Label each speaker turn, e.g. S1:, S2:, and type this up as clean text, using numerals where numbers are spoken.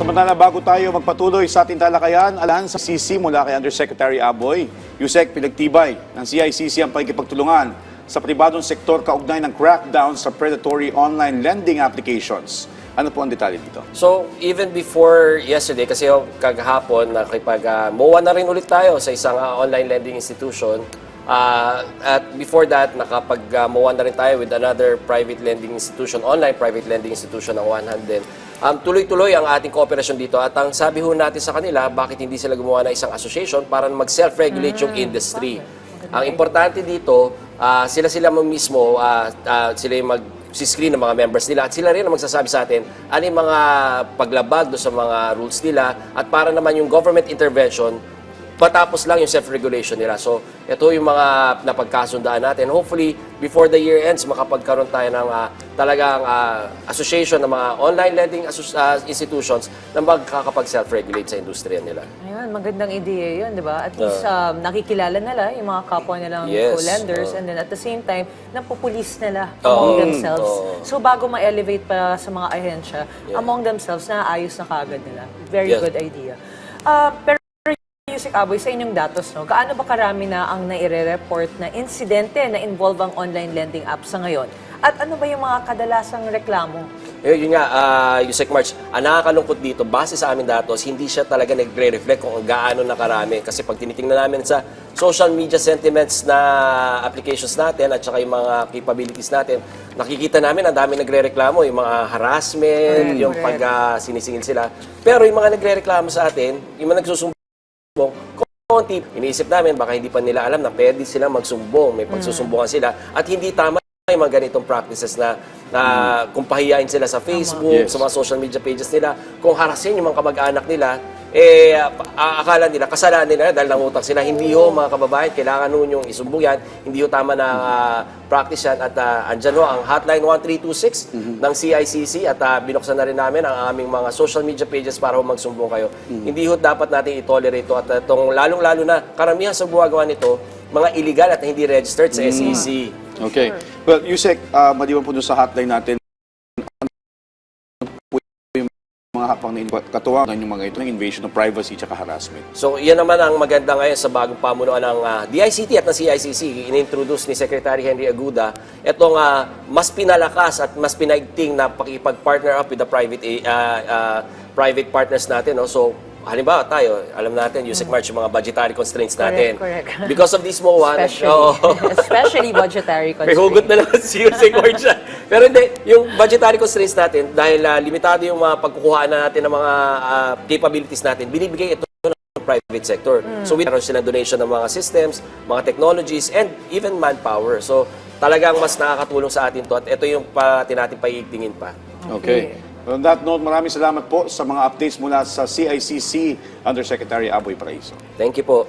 S1: Samantala, bago tayo magpatuloy sa ating talakayan, alahan sa CC mula kay Undersecretary Aboy, Yusek pinagtibay ng CICC ang pakikipagtulungan sa pribadong sektor kaugnay ng crackdown sa predatory online lending applications. Ano po ang detalye dito?
S2: So, even before yesterday, kasi kagahapon, MOA na rin ulit tayo sa isang online lending institution. At before that, nakapag-MOA na rin tayo with another private lending institution, online private lending institution ng one hand din. Tuloy-tuloy ang ating kooperasyon dito at ang sabi ho natin sa kanila, bakit hindi sila gumawa ng isang association para mag-self-regulate yung industry. Ang importante dito, sila mismo, sila yung mag-screen ng mga members nila at sila rin ang magsasabi sa atin ano yung mga paglabag do sa mga rules nila at para naman yung government intervention patapos lang yung self-regulation nila. So, ito yung mga napagkasundaan natin. Hopefully, before the year ends, makapagkaroon tayo ng talagang association ng mga online lending institutions na magkakapag-self-regulate sa industriya nila.
S3: Ayun, magandang ideya yun, di ba? At least nakikilala nila yung mga kapwa nilang co-lenders and then at the same time, napupulis nila among themselves. So, bago ma-elevate pa sa mga ahensya, among themselves, naayos na kagad nila. Very good idea. Pero Yusek Aboy, sa inyong datos, no, gaano ba karami na ang naire-report na insidente na involve ang online lending app sa ngayon? At ano ba yung mga kadalasang reklamo?
S2: Yun nga, Yusek March, ang nakakalungkot dito, base sa aming datos, hindi siya talaga nagre-reflect kung gaano na karami. Kasi pag tinitingnan namin sa social media sentiments na applications natin at saka yung mga capabilities natin, nakikita namin ang dami nagre-reklamo, yung mga harassment, yung pag sinisingil sila. Pero yung mga nagre-reklamo sa atin, yung mga nagsusumbong, konti, iniisip namin baka hindi pa nila alam na pwede silang magsumbong, may pagsusumbungan sila at hindi tama yung mga ganitong practices na kung pahiyain sila sa Facebook, sa mga social media pages nila, kung harasin yung mga kamag-anak nila, akala nila, kasalanan nila dahil nangutang sila. Hindi ho mga kababayan, kailangan nun yung isumbong yan, hindi ho tama na practice yan at andyan ho ang hotline 1326 ng CICC at binuksan na rin namin ang aming mga social media pages para ho magsumbong kayo. Hindi ho dapat natin i-tolerate ito at itong lalong-lalo na karamihan sa gumagawa nito, mga illegal at hindi registered sa SEC.
S1: Okay. Well, Yusek, maliban po doon sa hotline natin, mga hapang na katuwang ng mga ito ng invasion of privacy at harassment.
S2: So, yan naman ang maganda ngayon sa bagong pamunuan ng DICT at ng CICC. In-introduce ni Secretary Henry Aguda itong mas pinalakas at mas pinaigting na pakipag-partner up with the private partners natin. No? So, halimbawa tayo, alam natin, Yusek March, yung mga budgetary constraints natin.
S3: Correct.
S2: Because of this MOA,
S3: especially budgetary constraints.
S2: May hugot na naman si Yusek March. Pero hindi, yung budgetary constraints natin, dahil limitado yung mga pagkukuhaan na natin ng mga capabilities natin, binibigay ito ng private sector. So, meron silang donation ng mga systems, mga technologies, and even manpower. So, talagang mas nakakatulong sa atin to at ito yung natin paiigtingin pa.
S1: Okay. On that note, maraming salamat po sa mga updates mula sa CICC Undersecretary Aboy Paraiso.
S2: Thank you po.